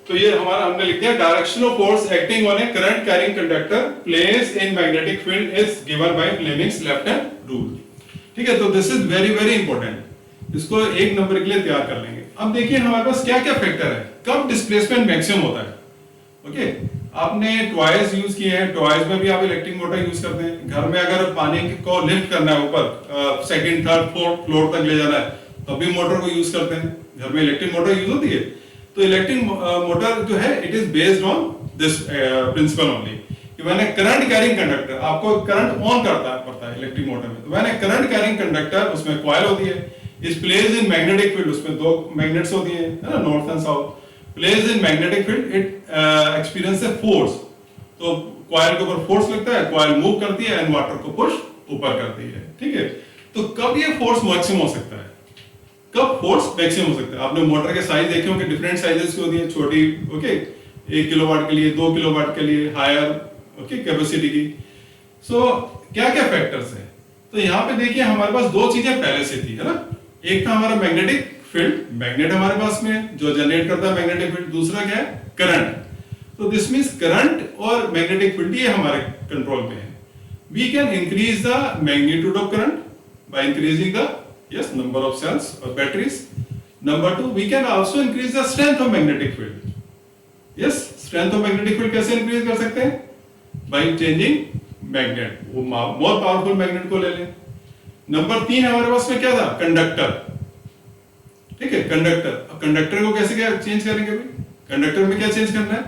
तो ये हमारा हमने लिख दिया, direction of force acting on a current carrying conductor place in magnetic field is given by Fleming's left hand rule. ठीक है, तो this is very very important, इसको एक नंबर के लिए तैयार कर लेंगे। अब देखिए हमारे पास क्या क्या फैक्टर है, कब डिस्प्लेसमेंट मैक्सिमम होता है। ओके, आपने टॉयज यूज किए हैं, टॉयज में भी आप इलेक्ट्रिक मोटर यूज करते हैं। घर में अगर पानी को लिफ्ट करना है ऊपर सेकंड थर्ड फोर्थ फ्लोर तक ले जाना है तब भी मोटर को यूज करते हैं, घर में इलेक्ट्रिक मोटर यूज होती है। तो इलेक्ट्रिक मोटर जो है it is based on this principle only कि when a current carrying conductor, आपको करंट ऑन पड़ता है इलेक्ट्रिक मोटर में, तो when a current carrying conductor, उसमें कॉइल होती है, is placed in magnetic field, उसमें दो मैग्नेट्स होती है ना, north and south, placed in magnetic field, it experience a force. तो कॉइल के ऊपर फोर्स लगता है, कॉइल मूव करती है एंड वाटर को पुश ऊपर करती है। ठीक है, तो कब ये फोर्स मैक्सिमम हो सकता है, कब फोर्स मैक्सिमम हो सकता है? आपने मोटर के साइज देखे होंगे, डिफरेंट साइजेस की होती है, छोटी ओके 1 किलोवाट के लिए, 2 किलोवाट के लिए, हायर ओके कैपेसिटी की। सो क्या क्या फैक्टर्स हैं? तो यहाँ पे देखिए हमारे पास दो चीजें पहले से थी, है ना। एक था हमारा मैग्नेटिक फील्ड, मैग्नेट हमारे पास में जो जनरेट करता है मैग्नेटिक फील्ड, दूसरा क्या है, करंट। तो दिस मींस करंट और मैग्नेटिक फील्ड ये हमारे कंट्रोल में है। We can increase the magnitude of current by increasing the number of cells or batteries. Number 2, we can also increase the strength of magnetic field. Yes, strength of magnetic field कैसे increase कर सकते हैं? By changing magnet, वो more powerful magnet को ले लें। Number 3 हमारे पास में क्या था, कंडक्टर। ठीक है, कंडक्टर। अब कंडक्टर को कैसे क्या चेंज करेंगे भाई? कंडक्टर में क्या चेंज करना है?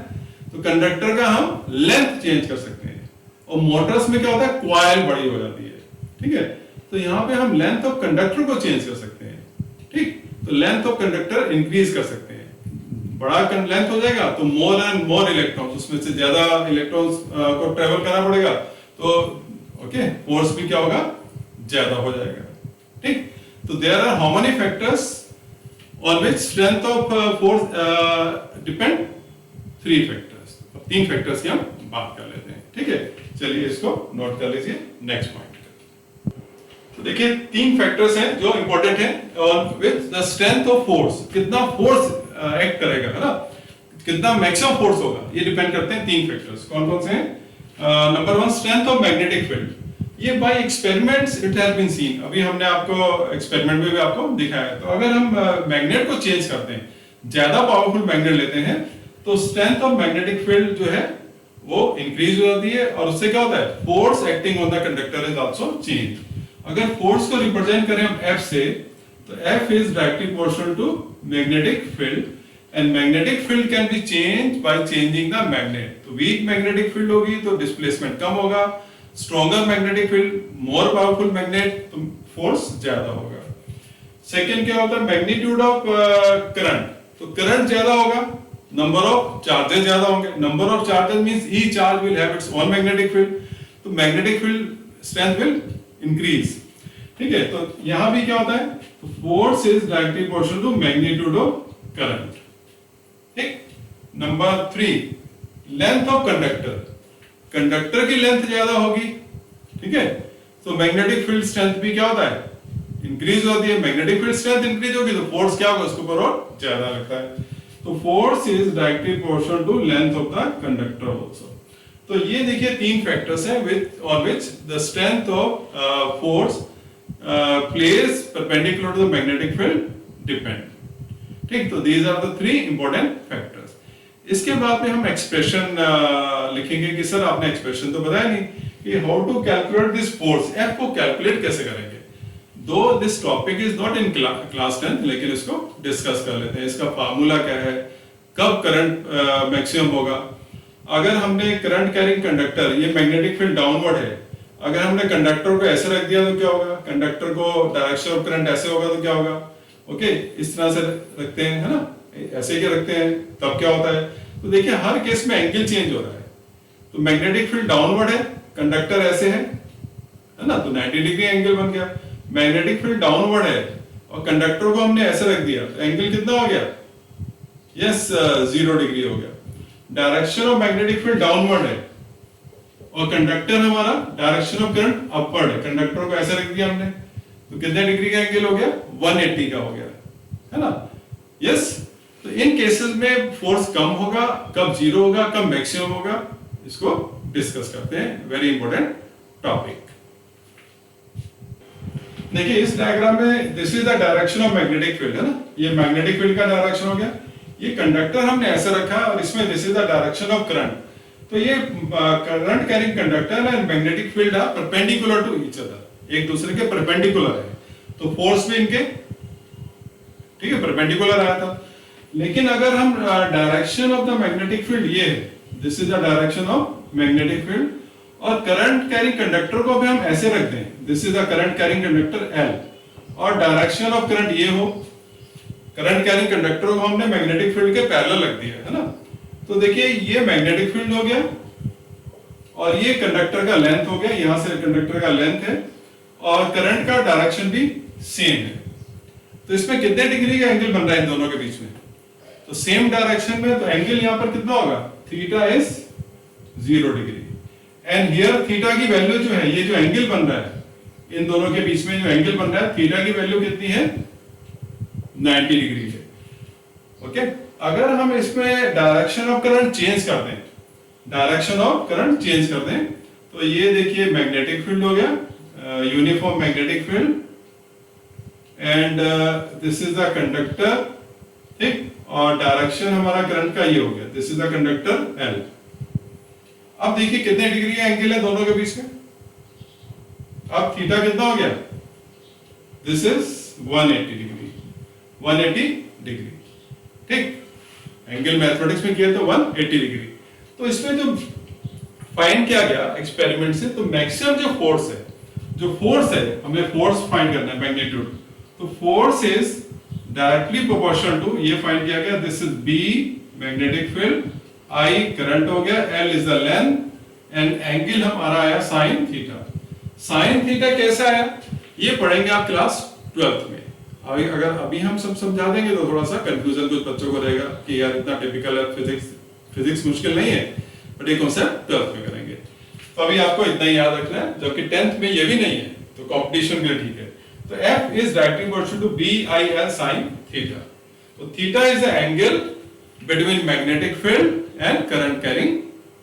तो कंडक्टर का हम लेंथ चेंज कर सकते हैं। और मोटर्स में क्या होता है, कॉइल बड़ी हो जाती है। ठीक है, तो यहाँ पे हम लेंथ ऑफ कंडक्टर को चेंज कर सकते हैं। ठीक, तो लेंथ ऑफ कंडक्टर इंक्रीज कर सकते हैं। बड़ा लेंथ हो जाएगा तो मोर एंड मोर इलेक्ट्रॉन्स, उसमें से ज्यादा इलेक्ट्रॉन्स को ट्रेवल करना पड़ेगा, तो ओके फोर्स भी क्या होगा, ज्यादा हो जाएगा। ठीक, तो there are how many factors on which strength of force depend? 3 factors. 3 factors की हम बात कर लेते हैं। ठीक है, चलिए इसको नोट कर लीजिए। नेक्स्ट पॉइंट, तो देखिए 3 फैक्टर्स हैं जो इंपॉर्टेंट हैं और with the strength of force, कितना फोर्स एक्ट करेगा, है ना, कितना मैक्सिमम फोर्स होगा, ये डिपेंड करते हैं 3 फैक्टर्स। कौन कौन से हैं? Number 1, strength of magnetic field. ये by experiments it has been seen, अभी हमने आपको एक्सपेरिमेंट में भी आपको दिखाया है। तो अगर हम मैग्नेट को चेंज करते हैं, ज्यादा पावरफुल मैग्नेट लेते हैं तो स्ट्रेंथ ऑफ मैग्नेटिक फील्ड जो है वो इंक्रीज हो जाती है, और उससे क्या होता है, force acting on the conductor is also change. अगर फोर्स को रिप्रेजेंट करें हम F से, तो F is directly proportional to magnetic field and magnetic field can be changed by changing the magnet। तो weak magnetic field होगी तो displacement कम होगा, stronger magnetic field more powerful magnet तो force ज्यादा होगा। सेकेंड क्या होता है, मैग्नीट्यूड ऑफ करंट, तो करंट ज्यादा होगा, नंबर ऑफ चार्जेस ज्यादा होंगे, number of charges means each charge will have its own magnetic field, तो magnetic field strength will increase. ठीक है, तो यहां भी क्या होता है, तो force is directly proportional to magnitude of current. ठीक, number 3 length of conductor, conductor की लेंथ ज्यादा होगी, ठीक है, तो मैग्नेटिक फील्ड स्ट्रेंथ भी क्या होता है, इंक्रीज होती है। मैग्नेटिक फील्ड स्ट्रेंथ इंक्रीज होगी तो फोर्स क्या होगा, उसके ऊपर और ज्यादा लगता है, तो force is directly proportional to length of the conductor also. तो ये देखिए तीन फैक्टर्स हैं with on which the strength of force place perpendicular to the magnetic field depend. ठीक, तो these are the three important factors. इसके बाद में हम एक्सप्रेशन लिखेंगे कि सर आपने एक्सप्रेशन तो बताया नहीं कि how to calculate this force, F को कैलकुलेट कैसे करेंगे। Though this topic is not in class 10, लेकिन इसको डिस्कस कर लेते हैं। इसका फार्मूला क्या है, कब करंट मैक्सिमम होगा, अगर हमने करंट कैरिंग कंडक्टर, ये मैग्नेटिक फील्ड डाउनवर्ड है, अगर हमने कंडक्टर को ऐसे रख दिया तो क्या होगा, कंडक्टर को डायरेक्शन ऑफ करंट ऐसे होगा तो क्या होगा, ओके इस तरह से रखते हैं, है ना, ऐसे ही रखते हैं, तब क्या होता है, तो देखिए हर केस में एंगल चेंज हो रहा है। तो मैग्नेटिक फील्ड डाउनवर्ड है, कंडक्टर ऐसे है ना, तो 90 डिग्री एंगल बन गया। मैग्नेटिक फील्ड डाउनवर्ड है और कंडक्टर को हमने ऐसे रख दिया तो एंगल कितना हो गया, यस 0 डिग्री हो गया। Direction of magnetic field downward है और कंडक्टर हमारा डायरेक्शन ऑफ करंट अपवर्ड है, कंडक्टर को ऐसे रख दिया हमने तो कितने डिग्री का एंगल हो गया, 180 का हो गया, है ना, यस। तो इन केसेस में फोर्स कम होगा, कब जीरो होगा, कब मैक्सिमम होगा, इसको डिस्कस करते हैं, वेरी इंपॉर्टेंट टॉपिक। देखिए इस डायग्राम में this is the direction of magnetic field, है ना, ये मैग्नेटिक फील्ड का डायरेक्शन हो गया, ये कंडक्टर हमने ऐसे रखा और इसमें this is the direction of current. तो ये current carrying conductor and magnetic field are perpendicular to each other, एक दूसरे के परपेंडिकुलर है, तो फोर्स भी इनके ठीक है परपेंडिकुलर आया था। लेकिन अगर हम direction of the magnetic field ये है, this is the direction of magnetic field, और करंट कैरिंग कंडक्टर को भी हम ऐसे रख दें, this is the current carrying conductor L, और डायरेक्शन ऑफ करंट ये हो, करंट कैरिंग कंडक्टर को हमने मैग्नेटिक फील्ड के पैरेलल रख दिया, है ना, तो देखिए ये मैग्नेटिक फील्ड हो गया और ये कंडक्टर का लेंथ हो गया, यहां से कंडक्टर का लेंथ है और करंट का डायरेक्शन भी सेम है। तो इसमें कितने डिग्री का एंगल बन रहा है इन दोनों के बीच में, तो सेम डायरेक्शन में, तो एंगल यहां पर कितना होगा, theta is 0 degree, and here theta की वैल्यू जो है, ये जो एंगल बन रहा है इन दोनों के बीच में जो एंगल बन रहा है, थीटा की वैल्यू कितनी है, 90 डिग्री है, ओके। अगर हम इसमें डायरेक्शन ऑफ करंट चेंज कर दें, डायरेक्शन ऑफ करंट चेंज कर दें, तो ये देखिए मैग्नेटिक फील्ड हो गया, uniform magnetic field, and this is the conductor, ठीक, और डायरेक्शन हमारा करंट का ये हो गया, this is the conductor L। अब देखिए कितने डिग्री का एंगल है दोनों के बीच में, अब थीटा कितना हो गया, दिस इज 180 डिग्री, 180 डिग्री, ठीक, एंगल मैथमेटिक्स में किया तो 180 डिग्री। तो इसमें जो फाइंड किया गया एक्सपेरिमेंट से, तो मैक्सिमम जो फोर्स है हमें फोर्स फाइंड करना है, मैग्नीट्यूड, तो force is directly proportional to, ये फाइंड किया गया, this is B magnetic field, I current हो गया, L is the length, and angle हमारा आया साइन थीटा। साइन थीटा कैसा आया, ये पढ़ेंगे आप क्लास 12th में। अगर अभी हम सब समझा देंगे तो थोड़ा सा कंफ्यूजन कुछ बच्चों को रहेगा कि यार इतना टिपिकल है, फिजिक्स मुश्किल नहीं है, बट ये कॉन्सेप्ट 12th में करेंगे। तो अभी आपको इतना ही याद रखना है, जबकि 10th में ये भी नहीं है, तो कंपटीशन के लिए ठीक है। तो F is directly proportional to BIL sin theta। तो theta is the angle between magnetic field and current carrying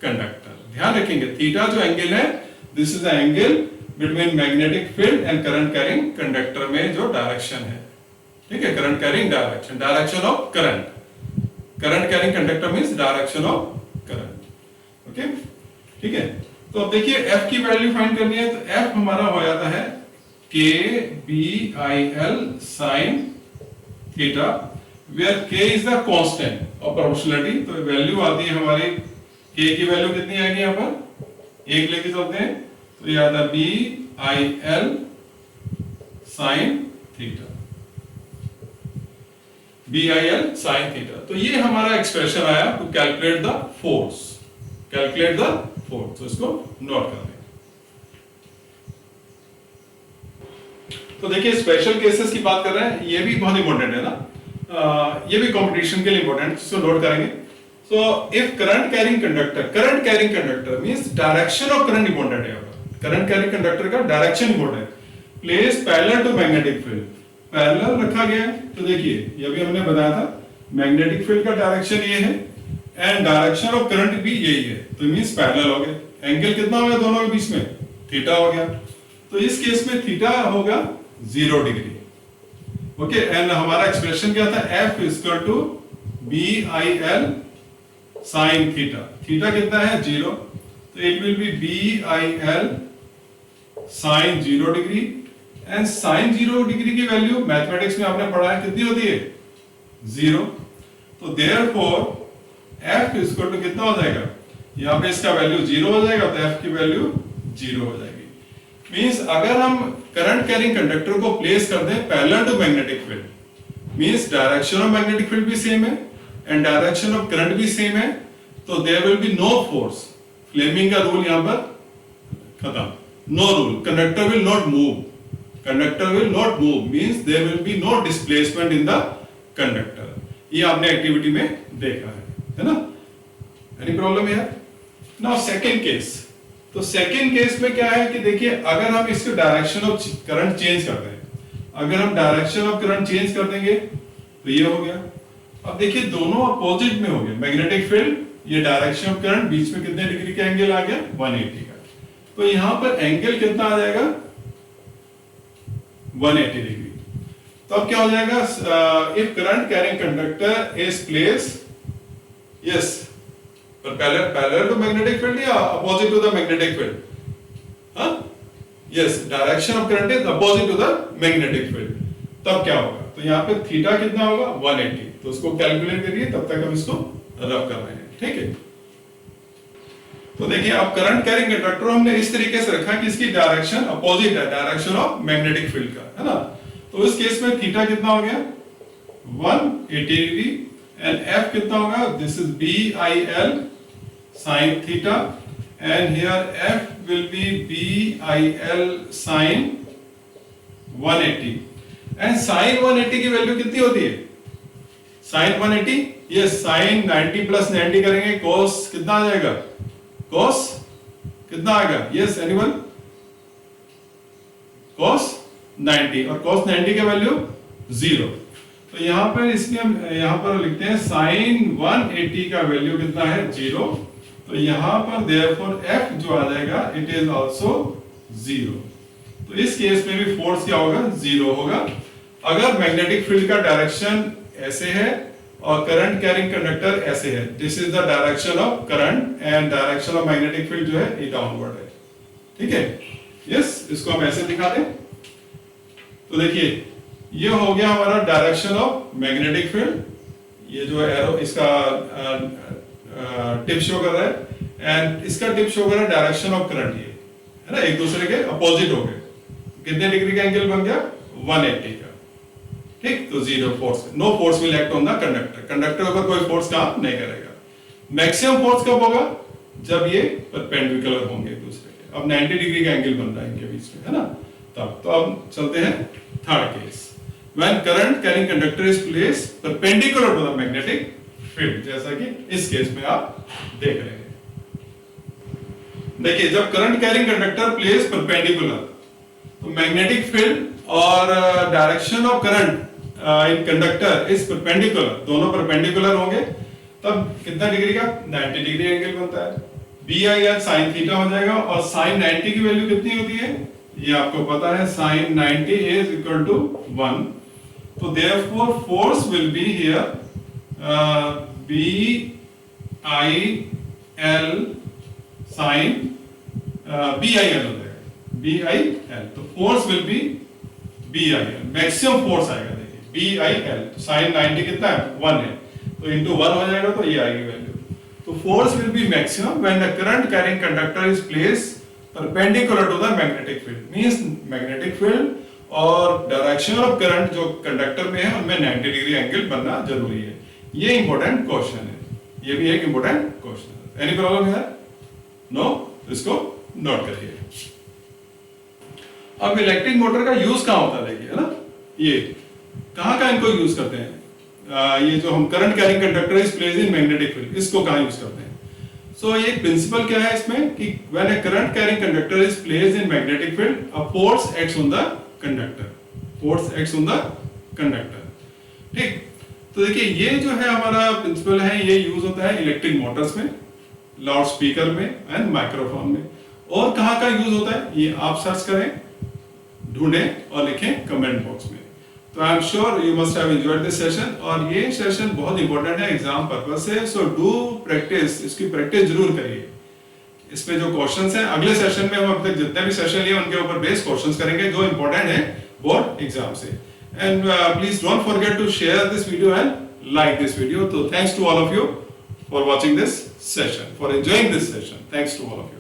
conductor। ध्यान रखेंगे थीटा जो एंगल है, this is the angle between magnetic field and current carrying conductor में जो direction है, ठीक है, current carrying direction, direction of current, current carrying conductor means direction of current. Okay, ठीक है। तो अब देखिए F की वैल्यू फाइंड करनी है, तो F हमारा हो जाता है K B I L sin theta, where K is the constant of proportionality. तो वैल्यू आती है हमारी K की वैल्यू कितनी आएगी, यहाँ पर 1 लेके चलते हैं, तो ये आता है B I L sin theta, BIL sin theta. तो ये हमारा एक्सप्रेशन आया to calculate the force, calculate the force. तो इसको नोट कर लें। तो देखिए स्पेशल केसेस की बात कर रहे हैं, ये भी बहुत इंपॉर्टेंट है ना, ये भी कंपटीशन के लिए इंपॉर्टेंट, इसको नोट करेंगे। So if current carrying conductor means direction of current important है। करंट कैरिंग कंडक्टर का डायरेक्शन इंपॉर्टेंट है। Place parallel to magnetic field, parallel रखा गया है। तो देखिए ये भी हमने बताया था, मैग्नेटिक फील्ड का डायरेक्शन ये है एंड डायरेक्शन ऑफ करंट भी यही है, तो मींस पैरेलल हो गए। एंगल कितना हो गया दोनों के बीच में, थीटा हो गया। तो इस केस में थीटा होगा 0 डिग्री। ओके, एंड हमारा एक्सप्रेशन क्या था, F equal to BIL sin theta. Theta कितना है 0, तो it will be BIL sin 0 degree. And sin 0 degree की वैल्यू मैथमेटिक्स में आपने पढ़ा है कितनी होती है, 0। तो देयरफॉर F इक्वल टू कितना हो जाएगा, यहाँ पे इसका वैल्यू 0 हो जाएगा, तो F की वैल्यू 0 हो जाएगी। मींस अगर हम करंट कैरिंग कंडक्टर को प्लेस कर दें parallel to magnetic field, means direction of magnetic field भी सेम है एंड डायरेक्शन ऑफ करंट भी सेम है, तो there will be no force. Fleming का रूल यहां पर खत्म, no rule, conductor will not move, conductor will not move means there will be no displacement in the conductor. ये आपने activity में देखा है ना। Any problem here? Now second case. तो सेकंड केस में क्या है कि देखिए अगर हम इसको डायरेक्शन ऑफ करंट चेंज करते हैं, अगर हम डायरेक्शन ऑफ करंट चेंज कर देंगे तो ये हो गया। अब देखिए दोनों अपोजिट में हो गए, मैग्नेटिक फील्ड, ये डायरेक्शन ऑफ करंट, बीच में कितने डिग्री का एंगल आ गया, 180 का। तो यहां पर एंगल कितना आ जाएगा, 180 डिग्री। तो अब क्या हो जाएगा, if current carrying conductor is place, yes, parallel to magnetic field या opposite to the magnetic field, हाँ, yes, direction of current is opposite to the magnetic field. तब क्या होगा, तो यहाँ पे थीटा कितना होगा, 180। तो उसको कैलकुलेट करिए, तब तक हम इसको रफ कर रहे हैं, ठीक है। तो देखिए अब करंट कैरिंग कंडक्टर हमने इस तरीके से रखा कि इसकी डायरेक्शन अपोजिट है डायरेक्शन ऑफ मैग्नेटिक फील्ड का, है ना। तो इस केस में थीटा कितना हो गया, 180 डिग्री, एंड F कितना होगा, this is BIL sin theta, and here F will be BIL sin 180, and sin 180 की वैल्यू कितनी होती है, sin 180, ये sin 90 प्लस 90 करेंगे, cos कितना आ जाएगा, cos कितना आएगा, यस एनीवन, cos 90, और cos 90 की वैल्यू 0। तो यहां पर इसमें हम यहां पर लिखते हैं sin 180 का वैल्यू कितना है, 0। तो यहां पर therefore F जो आ जाएगा इट इज आल्सो 0। तो इस केस में भी फोर्स क्या होगा, 0 होगा। अगर मैग्नेटिक फील्ड का डायरेक्शन ऐसे है और करंट कैरिंग कंडक्टर ऐसे है, this is the direction of current and direction of magnetic field जो है ये डाउनवर्ड है, ठीक है। यस, इसको हम ऐसे दिखा दें। तो देखिए ये हो गया हमारा डायरेक्शन ऑफ मैग्नेटिक फील्ड, ये जो एरो इसका टिप शो कर रहा है एंड इसका टिप शो कर रहा है डायरेक्शन ऑफ करंट, ये है ना, एक दूसरे के अपोजिट हो गए। कितने डिग्री का एंगल बन गया, 180 का, ठीक। तो 0 force, no force will act on the conductor, conductor के ऊपर कोई फोर्स काम नहीं करेगा। मैक्सिमम फोर्स कब होगा, जब ये परपेंडिकुलर होंगे एक दूसरे के। अब 90 डिग्री का एंगल बन रहा है इनके बीच में, है ना, तब। तो अब चलते हैं third case, when current carrying conductor is placed perpendicular to the magnetic field, जैसा कि इस केस में आप देख रहे हैं। देखिए जब current carrying conductor place perpendicular, तो मैग्नेटिक फील्ड और direction of current in conductor is perpendicular, दोनों परपेंडिकुलर होंगे, तब कितना डिग्री का, 90 डिग्री एंगल बनता है। BIL sin थीटा हो जाएगा, और sin 90 की वैल्यू कितनी होती है, ये आपको पता है, sin 90 is equal to 1। तो therefore force will be here BIL sin BIL हो जाएगा, BIL, तो force will be BIL, maximum force आएगा, देखिए BIL, तो साइन 90 कितना है 1 है, तो इंटू 1 हो जाएगा, तो ये आएगी वैल्यू। तो force will be maximum when the current carrying conductor is placed perpendicular to the magnetic field, means magnetic field और डायरेक्शन ऑफ करंट जो कंडक्टर में है उनमें 90 डिग्री एंगल बनना जरूरी है। ये इंपॉर्टेंट क्वेश्चन है, ये भी एक इंपॉर्टेंट क्वेश्चन है। एनी प्रॉब्लम है? नो? इसको नोट करिए। अब इलेक्ट्रिक मोटर का यूज कहां होता है, देखिए है ना, ये कहां इनको यूज करते हैं, ये जो हम current carrying conductor is placed in magnetic field, इसको कहां यूज करते हैं। सो ये प्रिंसिपल क्या है इसमें कि when a current carrying conductor is placed in magnetic field, a force acts on the conductor, force acts on the conductor. ठीक, तो देखिए ये जो है हमारा प्रिंसिपल है, ये यूज होता है इलेक्ट्रिक मोटर्स में, लाउड स्पीकर में एंड माइक्रोफोन में। और कहां का यूज होता है ये आप सर्च करें, ढूंढें और लिखें कमेंट बॉक्स में। तो आई am sure you must have enjoyed this session, और ये सेशन बहुत इंपॉर्टेंट है एग्जाम पर्पस से, सो डू प्रैक्टिस, इसकी प्रैक्टिस जरूर करिए। इसमें जो क्वेश्चंस हैं अगले सेशन में हम अब तक जितने भी सेशन लिए उनके ऊपर बेस्ड क्वेश्चंस करेंगे जो इंपॉर्टेंट है बोर्ड एग्जाम से। And please don't forget to share this video and like this video. So thanks to all of you for watching this session, for enjoying this session. Thanks to all of you.